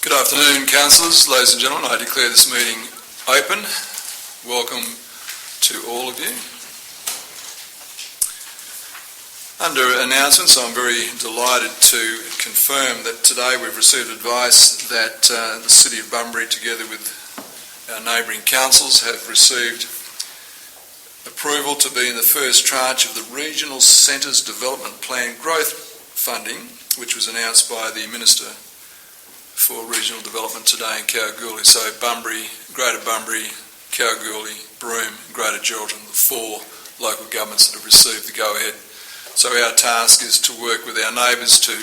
Good afternoon, councillors, ladies and gentlemen. I declare this meeting open. Welcome to all of you. Under announcements, I'm very delighted to confirm that today we've received advice that the City of Bunbury, together with our neighbouring councils, have received approval to be in the first tranche of the Regional Centres Development Plan growth funding, which was announced by the Minister for Regional Development today in Kalgoorlie. So Bunbury, Greater Bunbury, Kalgoorlie, Broome, Greater Geraldton, the four local governments that have received the go-ahead. So our task is to work with our neighbours to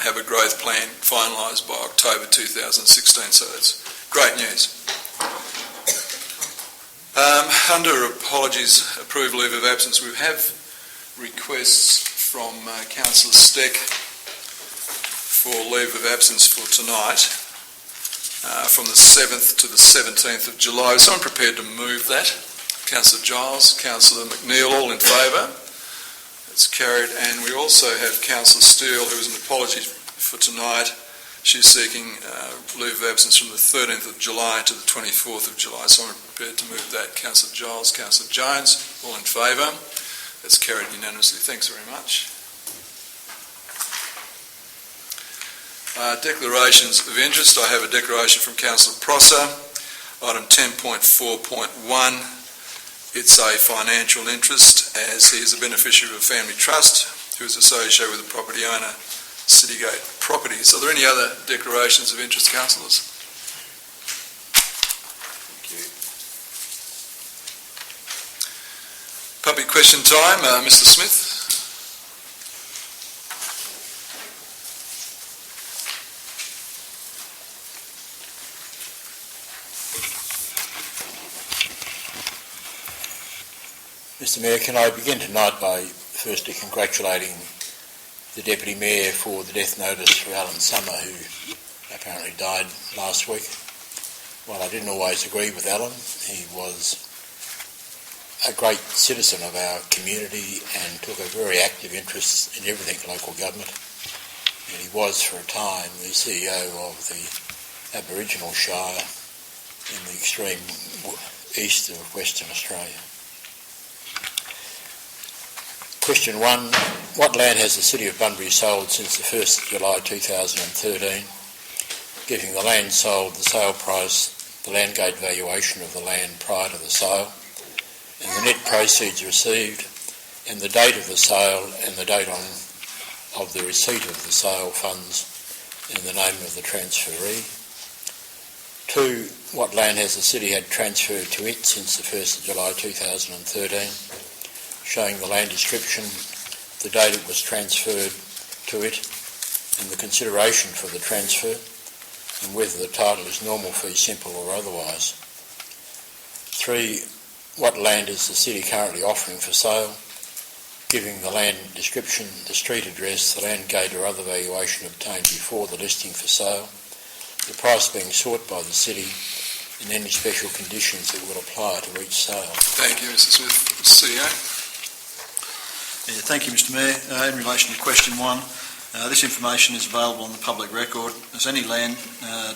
have a growth plan finalised by October 2016. So that's great news. Under apologies, approved leave of absence, we have requests from Councillor Steck for leave of absence for tonight, from the 7th to the 17th of July. Is someone prepared to move that? Councillor Giles, Councillor McNeil, all in favour? It's carried. And we also have Councillor Steele, who is an apology for tonight. She's seeking leave of absence from the 13th of July to the 24th of July. Someone prepared to move that? Councillor Giles, Councillor Jones, all in favour? That's carried unanimously. Thanks very much. Declarations of interest. I have a declaration from Councillor Prosser, item 10.4.1. It's a financial interest as he is a beneficiary of a family trust who is associated with the property owner, Citygate Properties. Are there any other declarations of interest, councillors? Thank you. Public question time. Mr. Smith. Mr Mayor, can I begin tonight by firstly congratulating the Deputy Mayor for the death notice for Alan Summer, who apparently died last week. While I didn't always agree with Alan, he was a great citizen of our community and took a very active interest in everything local government. And he was, for a time, the CEO of the Aboriginal Shire in the extreme east of Western Australia. Question 1. What land has the City of Bunbury sold since the 1st of July 2013, giving the land sold, the sale price, the land gate valuation of the land prior to the sale, and the net proceeds received, and the date of the sale and the date of the receipt of the sale funds in the name of the transferee? 2. What land has the City had transferred to it since the 1st of July 2013? Showing the land description, the date it was transferred to it, and the consideration for the transfer, and whether the title is normal fee, simple or otherwise. 3. What land is the City currently offering for sale, giving the land description, the street address, the land gate or other valuation obtained before the listing for sale, the price being sought by the City, and any special conditions that will apply to each sale. Thank you, Mr Smith. CEO. Yeah, thank you, Mr Mayor. In relation to question 1, this information is available on the public record, as any land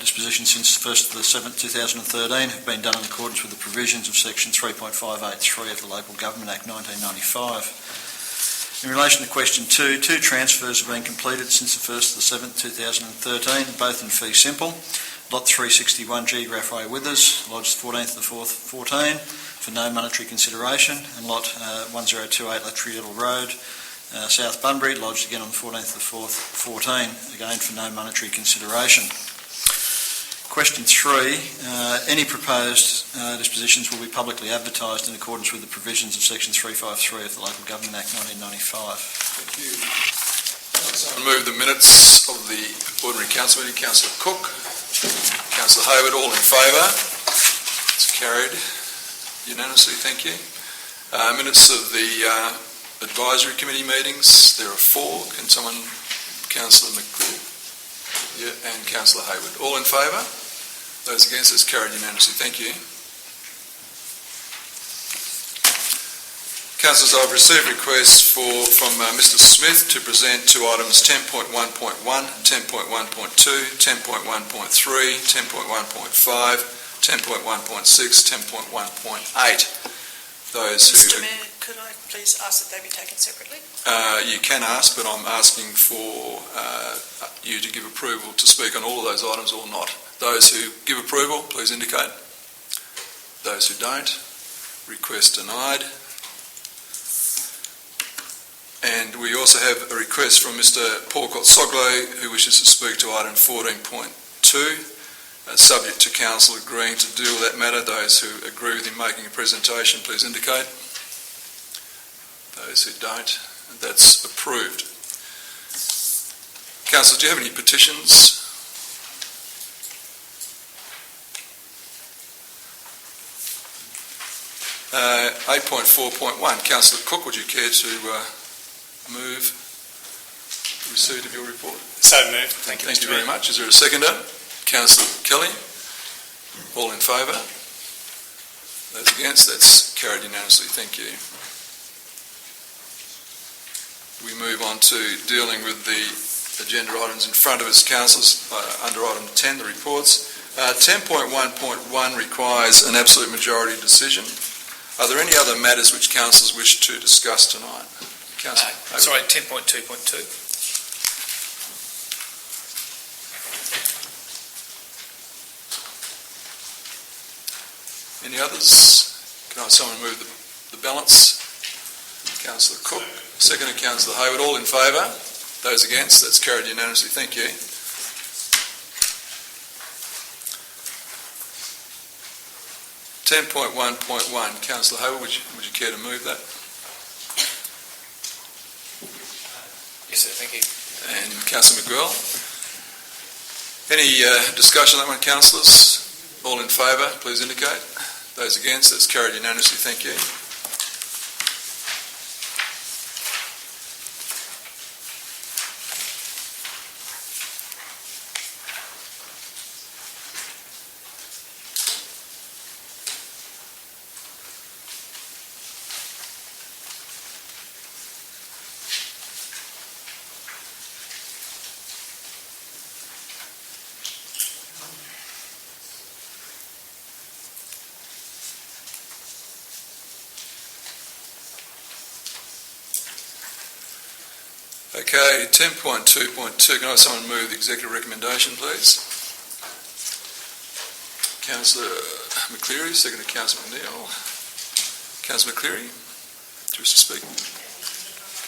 disposition since the 1st of the 7th 2013 have been done in accordance with the provisions of section 3.583 of the Local Government Act 1995. In relation to question 2, 2 transfers have been completed since the 1st of the 7th 2013, both in fee simple. Lot 361G Graph A Withers, lodged 14th of the 4th 14 for no monetary consideration, and lot 1028 Latriodal Road, South Bunbury, lodged again on the 14th of the 4th 14, again for no monetary consideration. Question 3, any proposed dispositions will be publicly advertised in accordance with the provisions of section 353 of the Local Government Act 1995. Thank you. I'll move the minutes of the Ordinary Council meeting. Councillor Cook, Councillor Hayward, all in favour? It's carried unanimously, thank you. Minutes of the advisory committee meetings, there are 4. Can someone, Councillor McClure and Councillor Hayward, all in favour? Those against, it's carried unanimously, thank you. Councillors, I've received requests from Mr Smith to present to items 10.1.1, 10.1.2, 10.1.3, 10.1.5, 10.1.6, 10.1.8. Those who... Mr Mayor, could I please ask that they be taken separately? You can ask, but I'm asking for you to give approval to speak on all of those items or not. Those who give approval, please indicate. Those who don't, request denied. And we also have a request from Mr Paul Kotsoglo, who wishes to speak to item 14.2, subject to council agreeing to deal with that matter. Those who agree with him making a presentation, please indicate. Those who don't, that's approved. Councillors, do you have any petitions? Uh, 8.4.1. Councillor Cook, would you care to move the receipt of your report? So moved. Thank you, Thank Mr. you very Mayor. much. Is there a seconder? Councillor Kelly. All in favour? Those against? That's carried unanimously. Thank you. We move on to dealing with the agenda items in front of us, councillors, under item 10, the reports. 10.1.1 requires an absolute majority decision. Are there any other matters which councillors wish to discuss tonight? Councillor, Sorry, 10.2.2. any others? Can I someone move the balance? Councillor Cook, second, Councillor Hayward. All in favour? Those against? That's carried unanimously. Thank you. (10.1.1). Councillor Hayward, would you care to move that? Yes, sir. Thank you. And Councillor McGrail. Any discussion on that one, councillors? All in favour, please indicate. Those against? That's carried unanimously. Thank you. Okay, 10.2.2. Can I have someone move the executive recommendation, please? Councillor McCleary, second to Councillor McNeil. Councillor McCleary, do you wish to speak?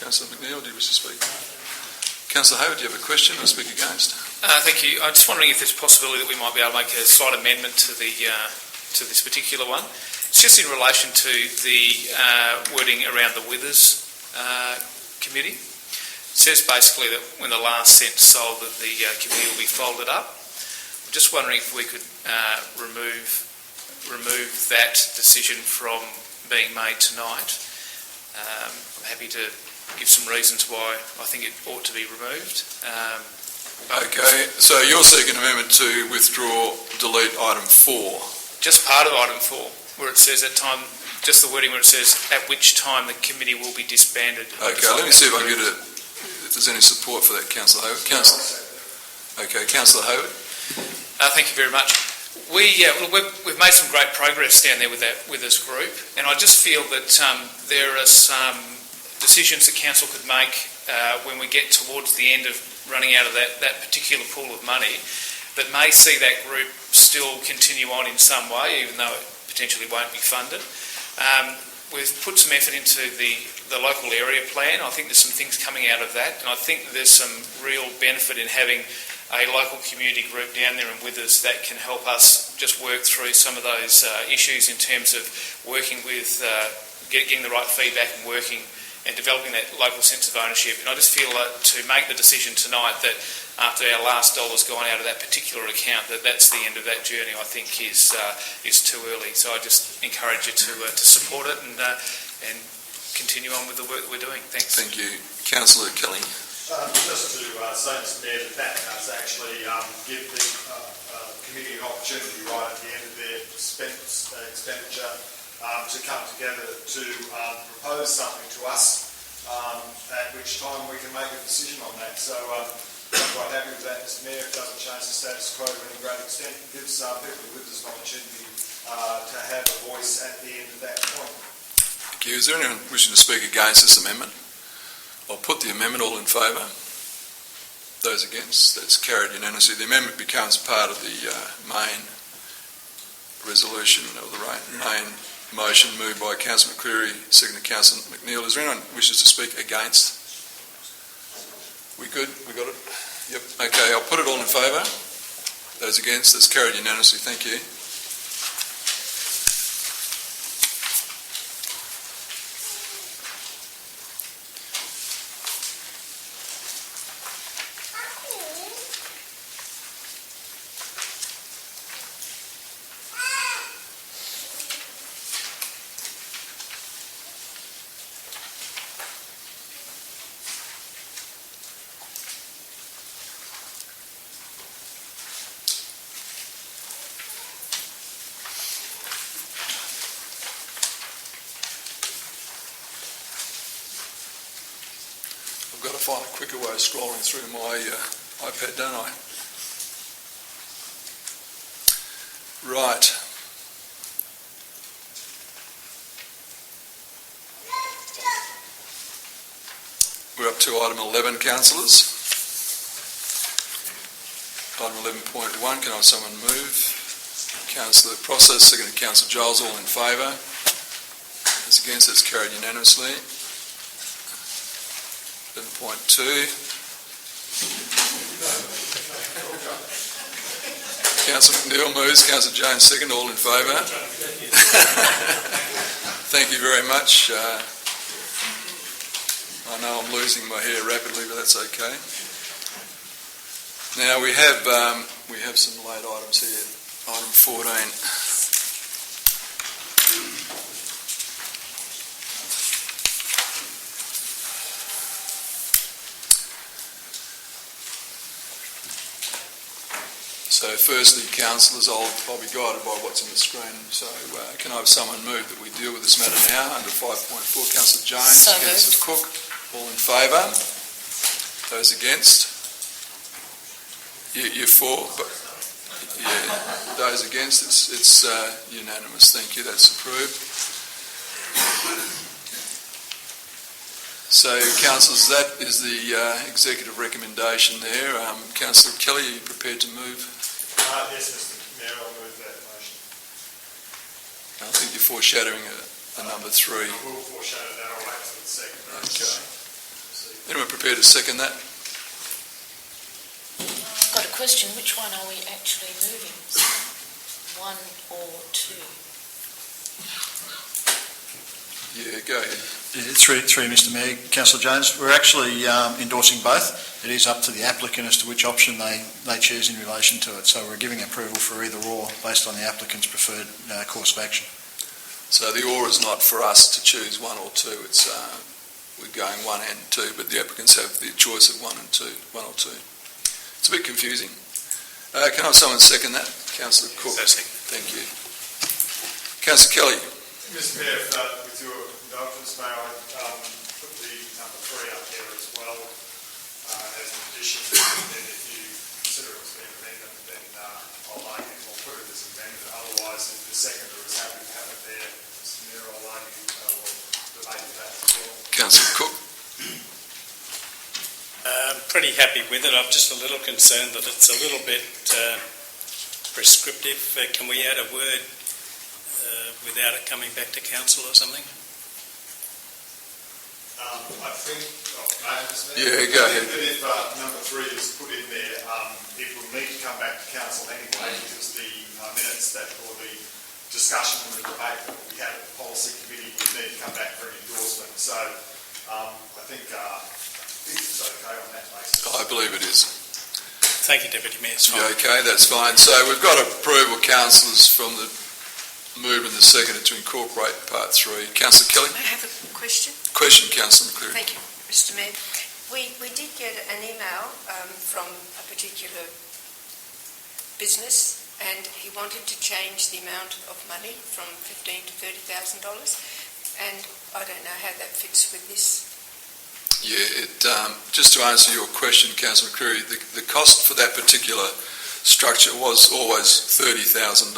Councillor McNeil, do you wish to speak? Councillor Hayward, do you have a question or speak against? Thank you. I'm just wondering if there's a possibility that we might be able to make a slight amendment to the to this particular one. It's just in relation to the wording around the Withers committee. It says basically that when the last cent's sold that the committee will be folded up. I'm just wondering if we could remove that decision from being made tonight. I'm happy to give some reasons why I think it ought to be removed. Okay, so you're seeking an amendment to delete item 4. Just part of item 4, where it says at time, just the wording where it says at which time the committee will be disbanded. Okay, let me see if I can get if there's any support for that, Councillor Hayward. Okay, Councillor Hayward. Thank you very much. We've made some great progress down there with this group, and I just feel that there are some decisions that council could make when we get towards the end of running out of that particular pool of money that may see that group still continue on in some way, even though it potentially won't be funded. We've put some effort into the local area plan. I think there's some things coming out of that, and I think that there's some real benefit in having a local community group down there and with us that can help us just work through some of those issues in terms of working with, getting the right feedback and working and developing that local sense of ownership. And I just feel that to make the decision tonight that after our last dollar's gone out of that particular account, that's the end of that journey, I think is too early. So I just encourage you to support it and continue on with the work that we're doing. Thanks. Thank you. Councillor Kelly. Just to say, Mr Mayor, that does actually give the committee an opportunity right at the end of their expenditure to come together to propose something to us, at which time we can make a decision on that. So I'm quite happy with that, Mr Mayor. It doesn't change the status quo to any great extent. It gives people with us an opportunity to have a voice at the end of that point. Thank you. Is there anyone wishing to speak against this amendment? I'll put the amendment. All in favour? Those against? That's carried unanimously. The amendment becomes part of the main resolution, or the main motion moved by Councillor McCleary, seconded Councillor McNeil. Is there anyone who wishes to speak against? We good? We got it? Yep. Okay, I'll put it all in favour. Those against? That's carried unanimously. Thank you. I've got to find a quicker way of scrolling through my iPad, don't I? Right. We're up to item 11, councillors. Item 11.1, can I have someone move? Councillor Process, seconded Councillor Giles, all in favour. Those against, that's carried unanimously. 11.2. Councillor McNeil moves, Councillor Jones second, all in favour. Thank you very much. I know I'm losing my hair rapidly, but that's okay. Now we have some late items here. Item 14. So firstly, councillors, I'll be guided by what's on the screen. So can I have someone move that we deal with this matter now under 5.4? Councillor Jones, So Councillor Cook, all in favour? Those against? You're for? Yeah. Those against? It's unanimous. Thank you. That's approved. So, councillors, that is the executive recommendation there. Councillor Kelly, are you prepared to move? Yes, Mr Mayor, I'll move that motion. I think you're foreshadowing a number 3. I will foreshadow that. I'll wait for the second. Okay. Anyone prepared to second that? I've got a question. Which one are we actually moving? 1 or 2? Yeah, go ahead. Through Mr Mayor, Councillor Jones, we're actually endorsing both. It is up to the applicant as to which option they choose in relation to it. So we're giving approval for either or based on the applicant's preferred course of action. So the or is not for us to choose 1 or 2. It's we're going 1 and 2, but the applicants have the choice of 1 and 2, 1 or 2. It's a bit confusing. Can I have someone second that? Councillor Cook. Thank you. Councillor Kelly. Mr Mayor, with your indulgence, may I put the number 3 up here as well as an addition, and then if you consider it as being amendment, then I'll put it as amendment. Otherwise, if the seconder is happy to have it there, Mr Mayor, I'll argue we'll debate that as well. Councillor Cook. I'm pretty happy with it. I'm just a little concerned that it's a little bit prescriptive. Can we add a word without it coming back to council or something? I think, Yeah, go ahead. that if number 3 is put in there, it will need to come back to council anyway, because the minutes that, or the discussion and the debate that we had at the policy committee would need to come back for an endorsement. So I think it's okay on that basis. I believe it is. Thank you, Deputy Mayor. Yeah, okay, that's fine. So we've got approval, councillors, from the move and the seconder to incorporate part 3. Councillor Kelly. I have a question. Question, Councillor McCleary. Thank you, Mr Mayor. We did get an email from a particular business and he wanted to change the amount of money from $15,000 to $30,000, and I don't know how that fits with this. Yeah, just to answer your question, Councillor McCreary, the cost for that particular structure was always $30,000,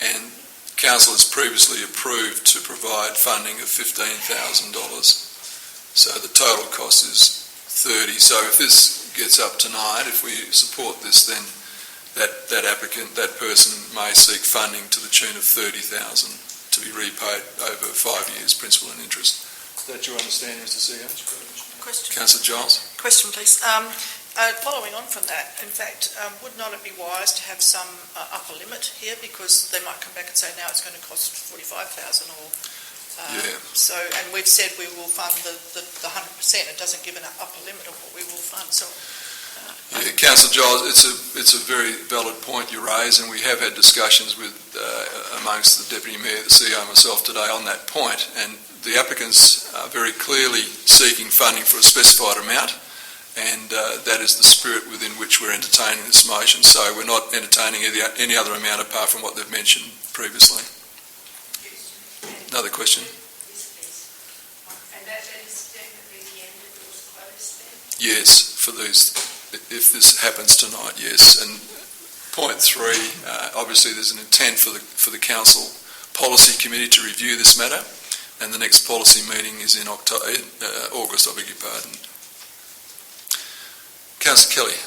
and Council has previously approved to provide funding of $15,000. So the total cost is 30. So if this gets up tonight, if we support this, then that applicant, that person may seek funding to the tune of $30,000 to be repaid over 5 years, principal and interest. Is that your understanding, Mr. CEO? Question. Councillor Giles? Question, please. Following on from that, in fact, would not it be wise to have some upper limit here, because they might come back and say now it's going to cost $45,000 or Yeah. so, and we've said we will fund the 100%. It doesn't give an upper limit of what we will fund. So, Yeah, Councillor Giles, it's a very valid point you raise, and we have had discussions with amongst the Deputy Mayor, the CEO and myself today on that point, and the applicants are very clearly seeking funding for a specified amount, and that is the spirit within which we're entertaining this motion. So we're not entertaining any other amount apart from what they've mentioned previously. Another question? Yes, please. And that is definitely the end of yours closed then? Yes, for these, if this happens tonight, yes. And point 3, obviously there's an intent for the Council Policy Committee to review this matter, and the next policy meeting is in August, I beg your pardon. Councillor Kelly.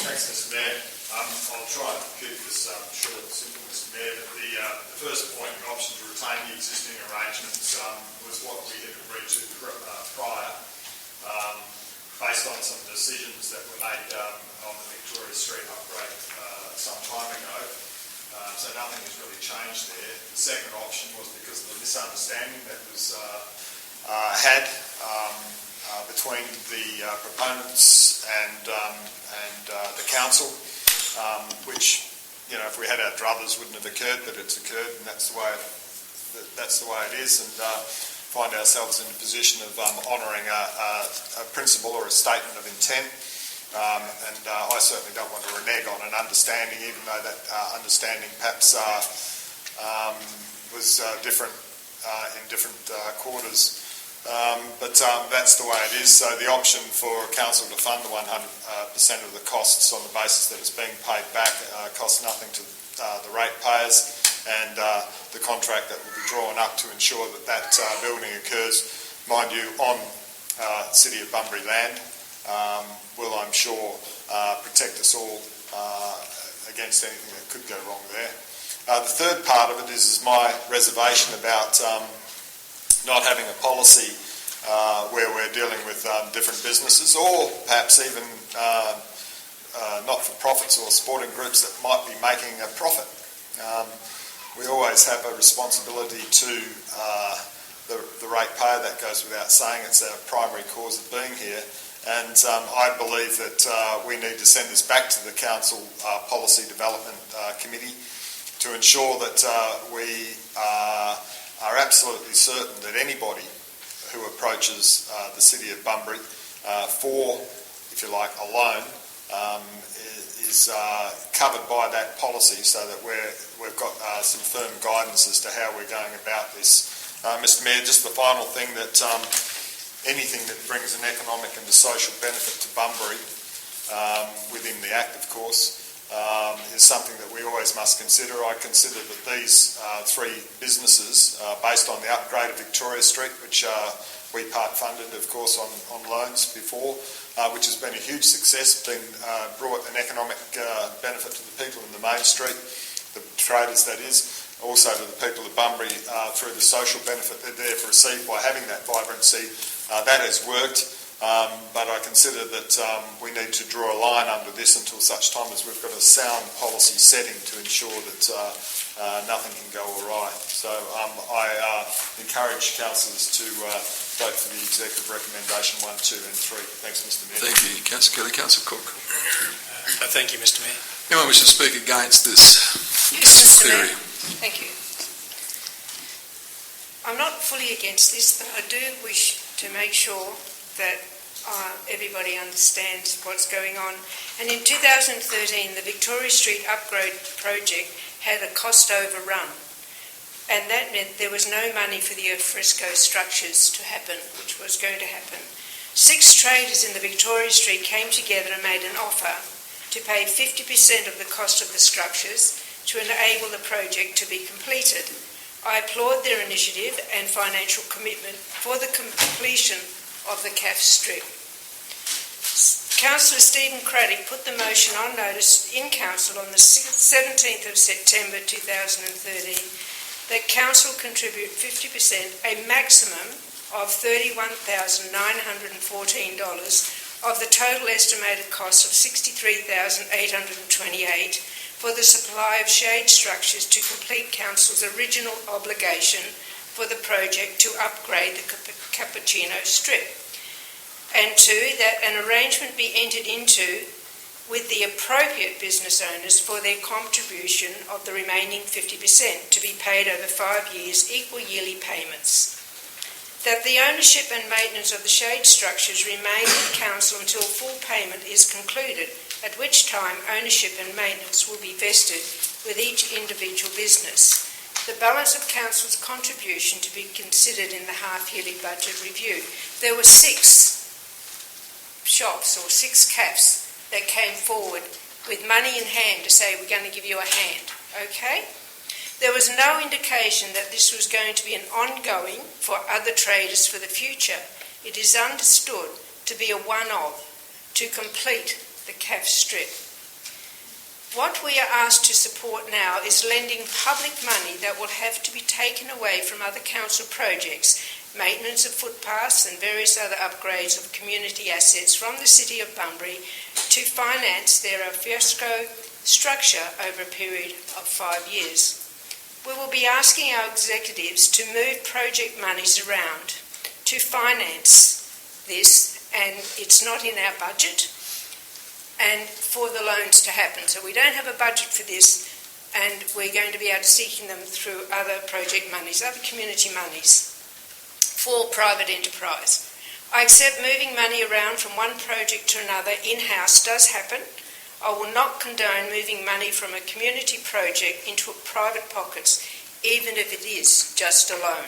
Thanks, Mr. Mayor. I'll try and keep this short and simple, Mr. Mayor. But the first point, the option to retain the existing arrangements, was what we had agreed to prior, based on some decisions that were made on the Victoria Street upgrade some time ago. So nothing has really changed there. The second option was because of the misunderstanding that was had between the proponents and the council, which, you know, if we had our druthers wouldn't have occurred, but it's occurred, and that's the way it is, and find ourselves in a position of honouring a principle or a statement of intent. And I certainly don't want to renege on an understanding, even though that understanding perhaps was different in different quarters. But that's the way it is. So the option for council to fund the 100% of the costs on the basis that it's being paid back costs nothing to the ratepayers, and the contract that will be drawn up to ensure that that building occurs, mind you, on City of Bunbury land, will, I'm sure, protect us all against anything that could go wrong there. The third part of it is my reservation about not having a policy where we're dealing with different businesses, or perhaps even not-for-profits or sporting groups that might be making a profit. We always have a responsibility to the ratepayer. That goes without saying. It's our primary cause of being here. And I believe that we need to send this back to the Council Policy Development Committee to ensure that we are absolutely certain that anybody who approaches the City of Bunbury for, if you like, a loan is covered by that policy, so that we've got some firm guidance as to how we're going about this. Mr. Mayor, just the final thing, that anything that brings an economic and a social benefit to Bunbury, within the Act, of course, is something that we always must consider. I consider that these 3 businesses, based on the upgrade of Victoria Street, which we part-funded, of course, on loans before, which has been a huge success, brought an economic benefit to the people in the main street, the traders that is, also to the people of Bunbury through the social benefit that they've received by having that vibrancy. That has worked, but I consider that we need to draw a line under this until such time as we've got a sound policy setting to ensure that nothing can go awry. So I encourage councillors to vote for the executive recommendation 1, 2 and 3. Thanks, Mr. Mayor. Thank you, Councillor Kelly. Councillor Cook. Thank you, Mr. Mayor. Anyone wish to speak against this Yes, Mr. query? Mayor. Thank you. I'm not fully against this, but I do wish to make sure that everybody understands what's going on. And in 2013, the Victoria Street upgrade project had a cost overrun. And that meant there was no money for the alfresco structures to happen, which was going to happen. 6 traders in the Victoria Street came together and made an offer to pay 50% of the cost of the structures to enable the project to be completed. I applaud their initiative and financial commitment for the completion of the CAF strip. Councillor Stephen Craddock put the motion on notice in Council on the 17th of September 2013 that Council contribute 50%, a maximum of $31,914 of the total estimated cost of $63,828 for the supply of shade structures to complete Council's original obligation for the project to upgrade the Cappuccino Strip. And 2, that an arrangement be entered into with the appropriate business owners for their contribution of the remaining 50% to be paid over 5 years, equal yearly payments. That the ownership and maintenance of the shade structures remain with Council until full payment is concluded, at which time ownership and maintenance will be vested with each individual business. The balance of Council's contribution to be considered in the half-yearly budget review. There were 6 shops or 6 CAFs that came forward with money in hand to say, we're going to give you a hand, okay? There was no indication that this was going to be an ongoing for other traders for the future. It is understood to be a one-off to complete the CAF strip. What we are asked to support now is lending public money that will have to be taken away from other council projects, maintenance of footpaths and various other upgrades of community assets from the City of Bunbury to finance their alfresco structure over a period of 5 years. We will be asking our executives to move project monies around to finance this, and it's not in our budget, and for the loans to happen. So we don't have a budget for this, and we're going to be able to seeking them through other project monies, other community monies for private enterprise. I accept moving money around from one project to another in-house does happen. I will not condone moving money from a community project into private pockets, even if it is just a loan.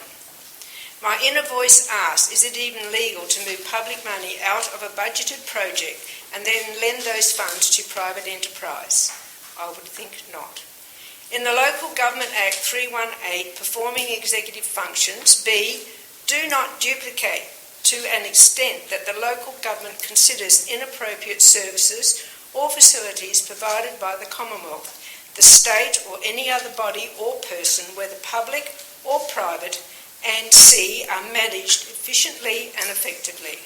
My inner voice asks, is it even legal to move public money out of a budgeted project and then lend those funds to private enterprise? I would think not. In the Local Government Act 318, performing executive functions, B, do not duplicate to an extent that the local government considers inappropriate services or facilities provided by the Commonwealth, the state or any other body or person, whether public or private, and C, are managed efficiently and effectively.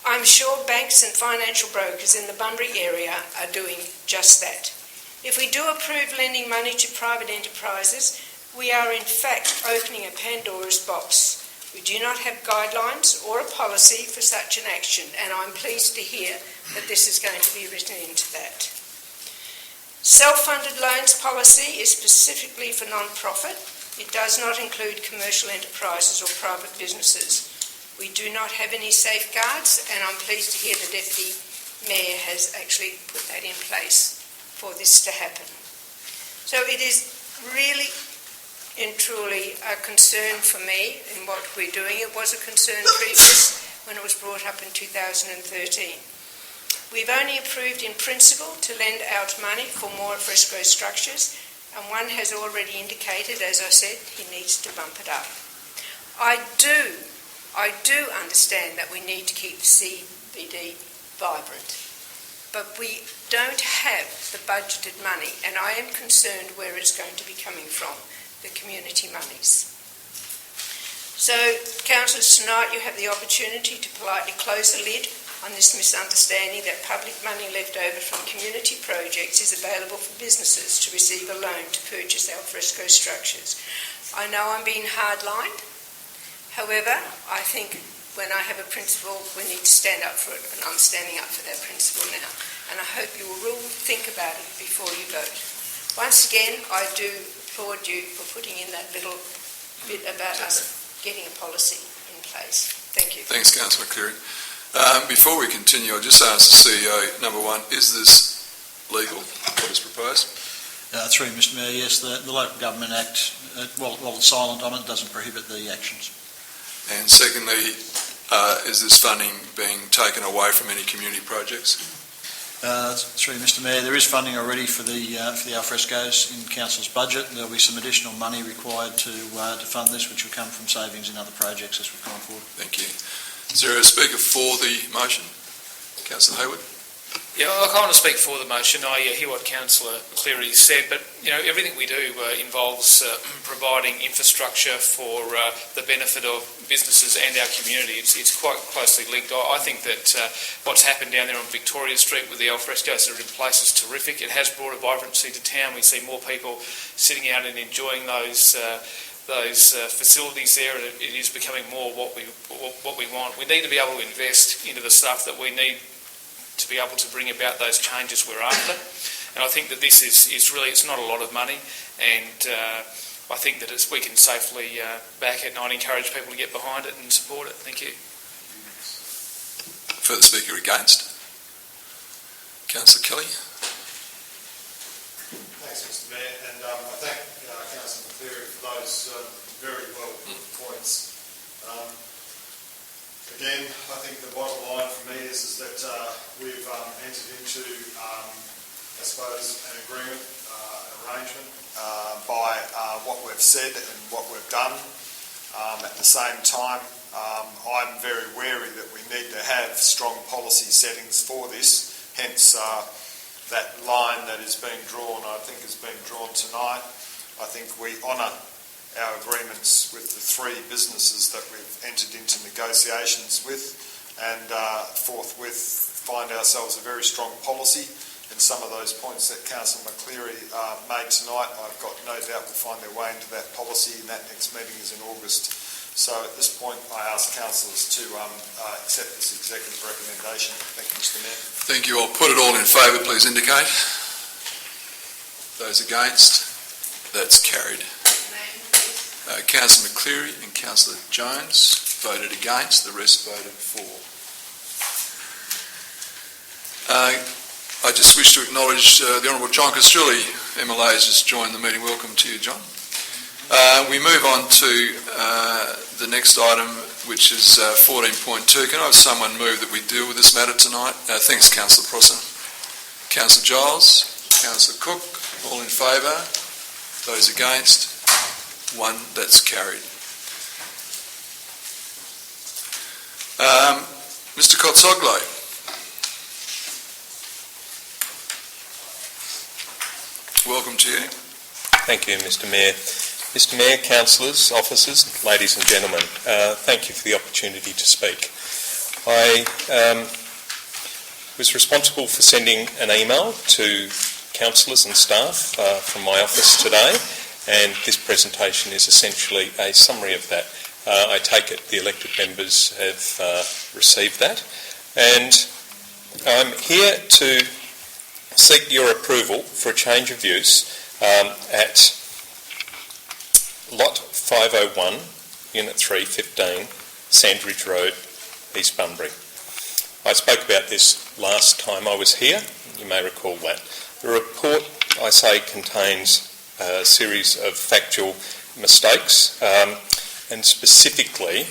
I'm sure banks and financial brokers in the Bunbury area are doing just that. If we do approve lending money to private enterprises, we are in fact opening a Pandora's box. We do not have guidelines or a policy for such an action, and I'm pleased to hear that this is going to be written into that. Self-funded loans policy is specifically for non-profit. It does not include commercial enterprises or private businesses. We do not have any safeguards, and I'm pleased to hear the Deputy Mayor has actually put that in place for this to happen. So it is really and truly a concern for me in what we're doing. It was a concern previous when it was brought up in 2013. We've only approved in principle to lend out money for more alfresco structures, and one has already indicated, as I said, he needs to bump it up. I do understand that we need to keep the CBD vibrant, but we don't have the budgeted money, and I am concerned where it's going to be coming from, the community monies. So, councillors, tonight you have the opportunity to politely close the lid on this misunderstanding that public money left over from community projects is available for businesses to receive a loan to purchase alfresco structures. I know I'm being hard-lined. However, I think when I have a principle, we need to stand up for it, and I'm standing up for that principle now. And I hope you will think about it before you vote. Once again, I do applaud you for putting in that little bit about us getting a policy in place. Thank you. Thanks, Councillor Cleary. Before we continue, I'll just ask the CEO, number one, is this legal, what is proposed? Through Mr Mayor, yes, the Local Government Act, while it's silent on it, doesn't prohibit the actions. And secondly, is this funding being taken away from any community projects? Through Mr Mayor, there is funding already for the alfrescoes in Council's budget. There'll be some additional money required to fund this, which will come from savings in other projects as we've gone forward. Thank you. Is there a speaker for the motion? Councillor Hayward? Yeah, I want to speak for the motion. I hear what Councillor Cleary said, but everything we do involves providing infrastructure for the benefit of businesses and our community. It's quite closely linked. I think that what's happened down there on Victoria Street with the alfrescoes that are in place is terrific. It has brought a vibrancy to town. We see more people sitting out and enjoying those facilities there, and it is becoming more what we want. We need to be able to invest into the stuff that we need to be able to bring about those changes we're after. And I think that this is really, it's not a lot of money, and I think that we can safely back it, and I'd encourage people to get behind it and support it. Thank you. Further speaker against? Councillor Kelly? Thanks, Mr Mayor, and I thank Councillor Cleary for those very well put points. Again, I think the bottom line for me is that we've entered into, I suppose, an agreement, an arrangement by what we've said and what we've done. At the same time, I'm very wary that we need to have strong policy settings for this, hence that line that is being drawn, I think has been drawn tonight. I think we honour our agreements with the three businesses that we've entered into negotiations with, and forthwith find ourselves a very strong policy. And some of those points that Councillor McCleary made tonight, I've got no doubt will find their way into that policy, and that next meeting is in August. So at this point, I ask councillors to accept this executive recommendation. Thank you, Mr Mayor. Thank you. I'll put it all in favour, please indicate. Those against? That's carried. Councillor McCleary and Councillor Jones voted against, the rest voted for. I just wish to acknowledge the Honourable John Castrulli, MLA, has just joined the meeting. Welcome to you, John. We move on to the next item, which is 14.2. Can I have someone move that we deal with this matter tonight? Thanks, Councillor Prosser. Councillor Giles, Councillor Cook, all in favour. Those against? One. That's carried. Mr Kotsoglo. Welcome to you. Thank you, Mr Mayor. Mr Mayor, councillors, officers, ladies and gentlemen, thank you for the opportunity to speak. I was responsible for sending an email to councillors and staff from my office today, and this presentation is essentially a summary of that. I take it the elected members have received that, and I'm here to seek your approval for a change of use at Lot 501, Unit 3, 15, Sandridge Road, East Bunbury. I spoke about this last time I was here, you may recall that. The report, I say, contains a series of factual mistakes, and specifically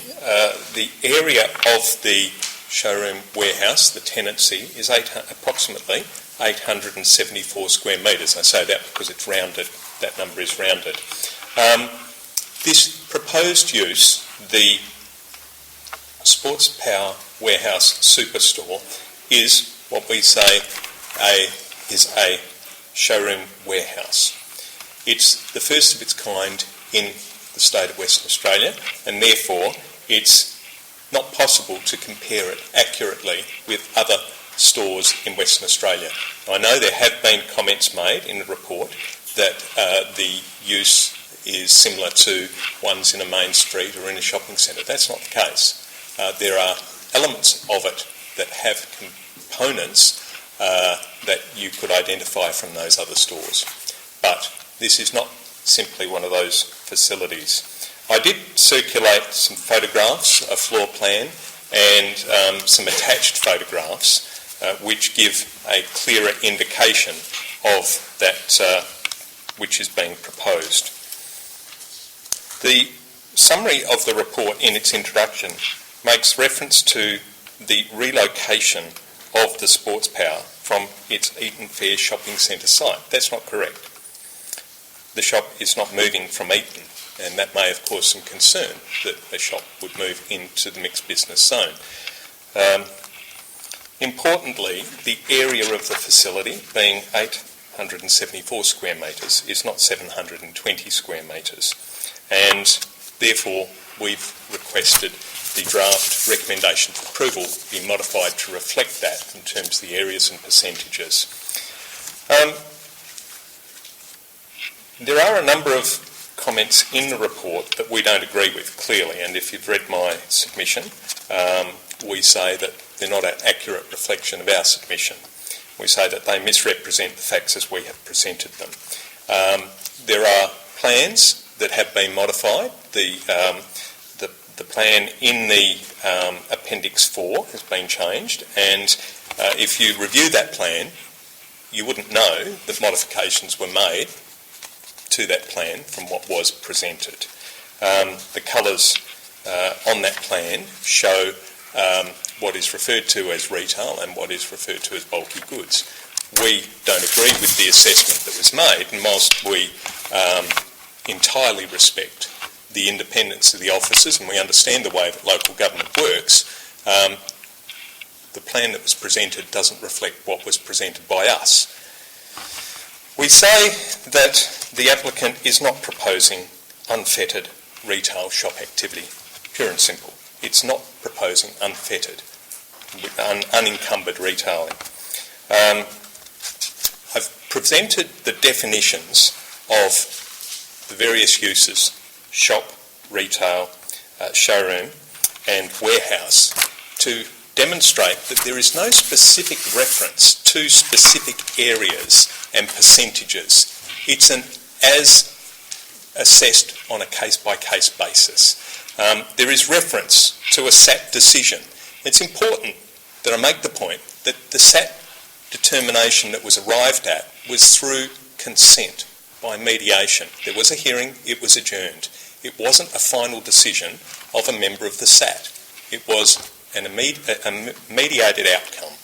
the area of the showroom warehouse, the tenancy, is approximately 874 square metres. I say that because it's rounded, that number is rounded. This proposed use, the Sports Power Warehouse Superstore, is what we say is a showroom warehouse. It's the first of its kind in the state of Western Australia, and therefore it's not possible to compare it accurately with other stores in Western Australia. I know there have been comments made in the report that the use is similar to ones in a main street or in a shopping centre. That's not the case. There are elements of it that have components that you could identify from those other stores. But this is not simply one of those facilities. I did circulate some photographs, a floor plan, and some attached photographs which give a clearer indication of that which is being proposed. The summary of the report in its introduction makes reference to the relocation of the Sports Power from its Eaton Fair shopping centre site. That's not correct. The shop is not moving from Eaton, and that may have caused some concern that the shop would move into the mixed business zone. Importantly, the area of the facility, being 874 square metres, is not 720 square metres, and therefore we've requested the draft recommendation for approval be modified to reflect that in terms of the areas and percentages. There are a number of comments in the report that we don't agree with, clearly, and if you've read my submission, we say that they're not an accurate reflection of our submission. We say that they misrepresent the facts as we have presented them. There are plans that have been modified. The plan in the Appendix 4 has been changed, and if you review that plan, you wouldn't know that modifications were made to that plan from what was presented. The colours on that plan show what is referred to as retail and what is referred to as bulky goods. We don't agree with the assessment that was made, and whilst we entirely respect the independence of the officers and we understand the way that local government works, the plan that was presented doesn't reflect what was presented by us. We say that the applicant is not proposing unfettered retail shop activity, pure and simple. It's not proposing unfettered, unencumbered retailing. I've presented the definitions of the various uses: shop, retail, showroom and warehouse, to demonstrate that there is no specific reference to specific areas and percentages. It's an as assessed on a case-by-case basis. There is reference to a SAT decision. It's important that I make the point that the SAT determination that was arrived at was through consent by mediation. There was a hearing, it was adjourned. It wasn't a final decision of a member of the SAT. It was a mediated outcome.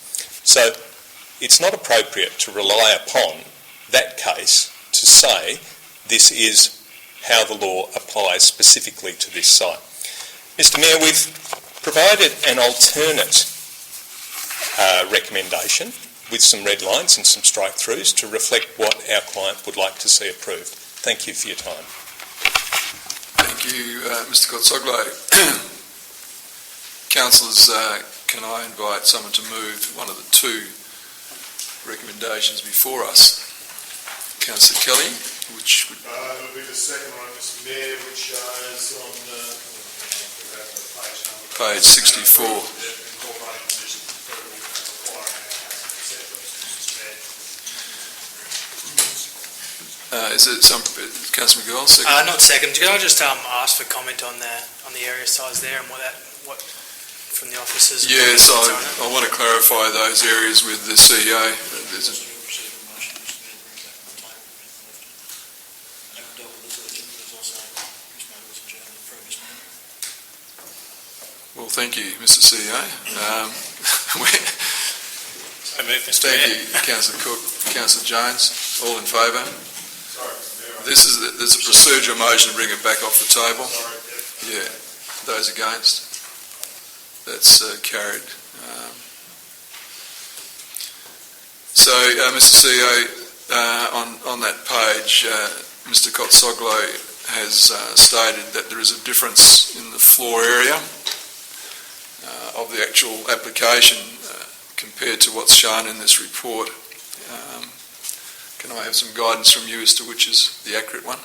So it's not appropriate to rely upon that case to say this is how the law applies specifically to this site. Mr Mayor, we've provided an alternate recommendation with some red lines and some strike-throughs to reflect what our client would like to see approved. Thank you for your time. Thank you, Mr Kotsoglo. Councillors, can I invite someone to move one of the two recommendations before us? Councillor Kelly, which would... It'll be the second one, Mr Mayor, which is on page 64. Is it some... Councillor McGill, second? Not second. Could I just ask for comment on the area size there and what from the officers? Yes, I want to clarify those areas with the CEO. Well, thank you, Mr CEO. Thank you, Councillor Cook, Councillor Jones. All in favour? There's a procedural motion to bring it back off the table. Yeah. Those against? That's carried. So, Mr CEO, on that page, Mr Kotsoglo has stated that there is a difference in the floor area of the actual application compared to what's shown in this report. Can I have some guidance from you as to which is the accurate one?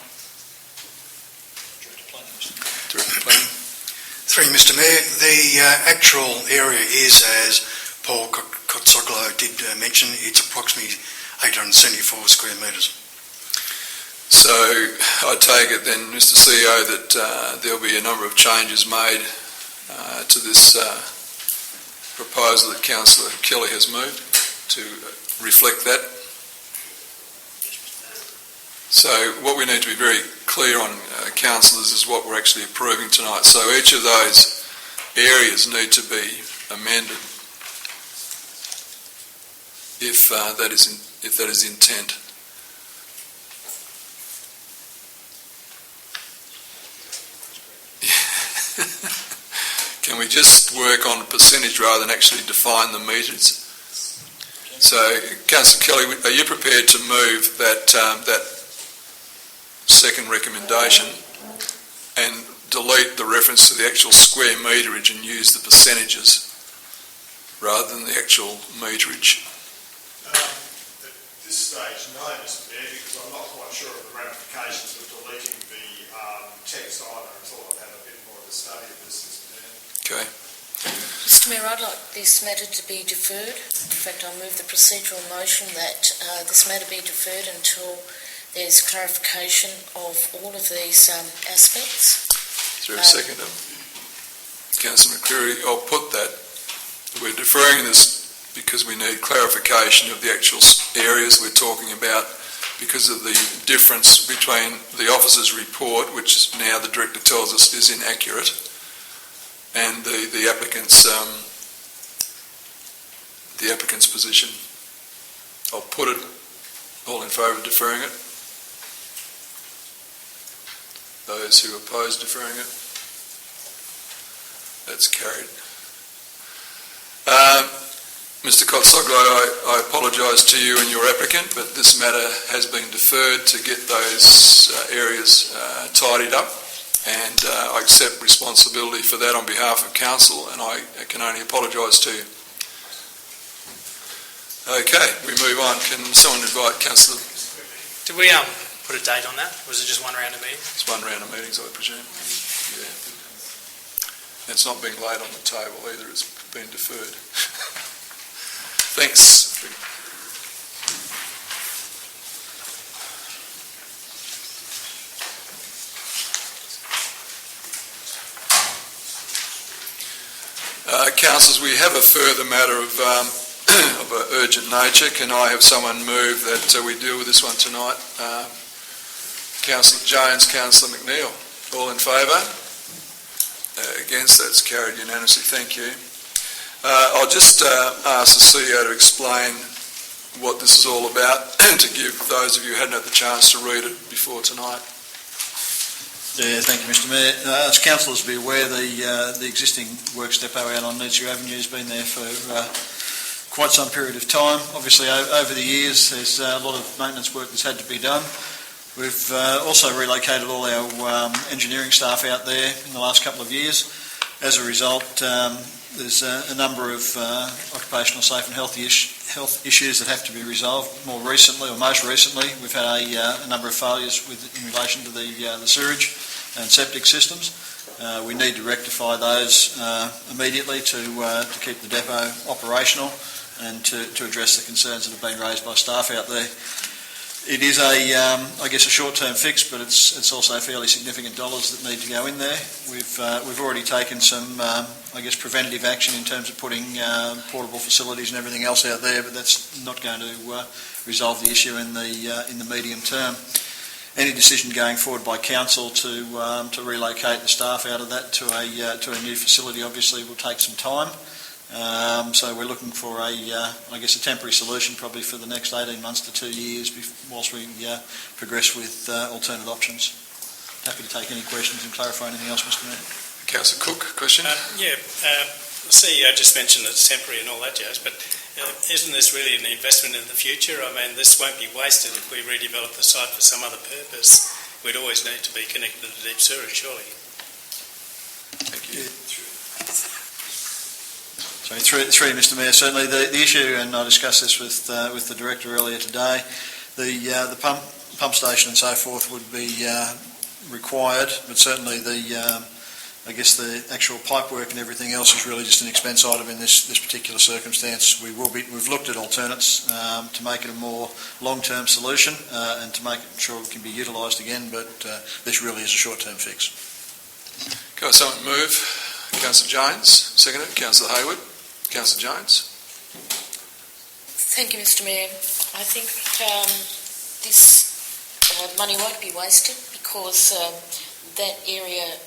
Director Planning. Through Mr Mayor, the actual area is, as Paul Kotsoglo did mention, it's approximately 874 square metres. So I take it then, Mr CEO, that there'll be a number of changes made to this proposal that Councillor Kelly has moved to reflect that. So what we need to be very clear on, councillors, is what we're actually approving tonight. So each of those areas need to be amended if that is intent. Can we just work on percentage rather than actually define the metres? So, Councillor Kelly, are you prepared to move that second recommendation and delete the reference to the actual square meterage and use the percentages rather than the actual meterage? At this stage, no, Mr Mayor, because I'm not quite sure of the ramifications of deleting the text either until I've had a bit more of a study of this, Mr Mayor. Okay. Mr Mayor, I'd like this matter to be deferred. In fact, I move the procedural motion that this matter be deferred until there's clarification of all of these aspects. Is there a second? Councillor McCreary, I'll put that. We're deferring this because we need clarification of the actual areas we're talking about because of the difference between the officer's report, which now the Director tells us is inaccurate, and the applicant's position. I'll put it all in favour of deferring it. Those who oppose deferring it. That's carried. Mr Kotsoglo, I apologise to you and your applicant, but this matter has been deferred to get those areas tidied up, and I accept responsibility for that on behalf of Council, and I can only apologise to you. Okay, we move on. Can someone invite Councillor? Did we put a date on that? Or was it just one round of meetings? It's one round of meetings, I presume. Yeah. It's not being laid on the table either, it's been deferred. Thanks. Councillors, we have a further matter of an urgent nature. Can I have someone move that we deal with this one tonight? Councillor Jones, Councillor McNeil. All in favour? Against? That's carried unanimously. Thank you. I'll just ask the CEO to explain what this is all about and to give those of you who hadn't had the chance to read it before tonight. Yeah, thank you, Mr Mayor. As councillors will be aware, the existing works depot out on Noosa Avenue has been there for quite some period of time. Obviously, over the years, there's a lot of maintenance work that's had to be done. We've also relocated all our engineering staff out there in the last couple of years. As a result, there's a number of occupational safe and health issues that have to be resolved. More recently, or most recently, we've had a number of failures in relation to the sewage and septic systems. We need to rectify those immediately to keep the depot operational and to address the concerns that have been raised by staff out there. It is I guess a short-term fix, but it's also fairly significant dollars that need to go in there. We've already taken some I guess preventative action in terms of putting portable facilities and everything else out there, but that's not going to resolve the issue in the medium term. Any decision going forward by council to relocate the staff out of that to a new facility obviously will take some time. So we're looking for I guess a temporary solution probably for the next 18 months to 2 years whilst we progress with alternate options. Happy to take any questions and clarify anything else, Mr Mayor. Councillor Cook, question? The CEO just mentioned it's temporary and all that jazz, but isn't this really an investment in the future? I mean, this won't be wasted if we redevelop the site for some other purpose. We'd always need to be connected to deep sewerage, surely. Thank you. So through Mr Mayor, certainly the issue, and I discussed this with the Director earlier today, the pump station and so forth would be required, but certainly I guess the actual pipe work and everything else is really just an expense item in this particular circumstance. We've looked at alternates to make it a more long-term solution and to make sure it can be utilised again, but this really is a short-term fix. Can someone move? Councillor Jones, seconded. Councillor Hayward. Councillor Jones? Thank you, Mr Mayor. I think this money won't be wasted because that area,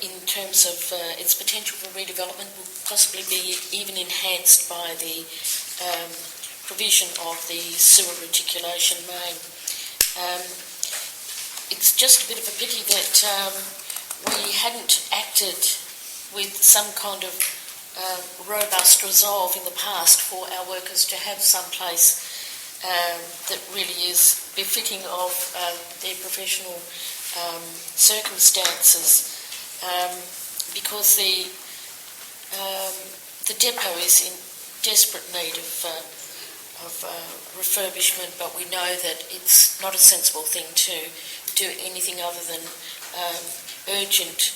in terms of its potential for redevelopment, will possibly be even enhanced by the provision of the sewer reticulation main. It's just a bit of a pity that we hadn't acted with some kind of robust resolve in the past for our workers to have some place that really is befitting of their professional circumstances, because the depot is in desperate need of refurbishment, but we know that it's not a sensible thing to do anything other than urgent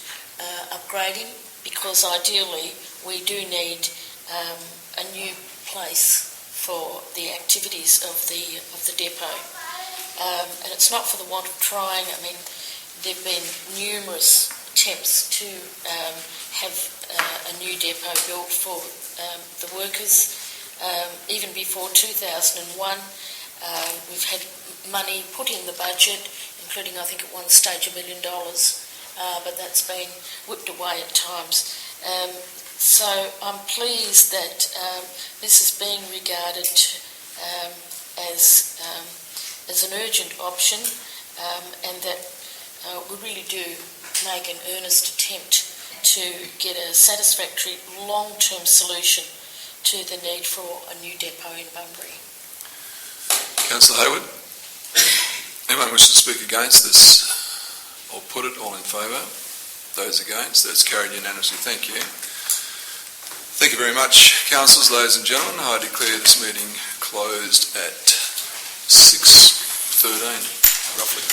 upgrading, because ideally we do need a new place for the activities of the depot, and it's not for the want of trying. I mean, there have been numerous attempts to have a new depot built for the workers. Even before 2001, we've had money put in the budget, including I think at one stage $1 million, but that's been whipped away at times. So I'm pleased that this is being regarded as an urgent option, and that we really do make an earnest attempt to get a satisfactory long-term solution to the need for a new depot in Bunbury. Councillor Hayward? Anyone wish to speak against this? Or put it all in favour? Those against? That's carried unanimously. Thank you. Thank you very much, councillors, ladies and gentlemen. I declare this meeting closed at 6:13, roughly.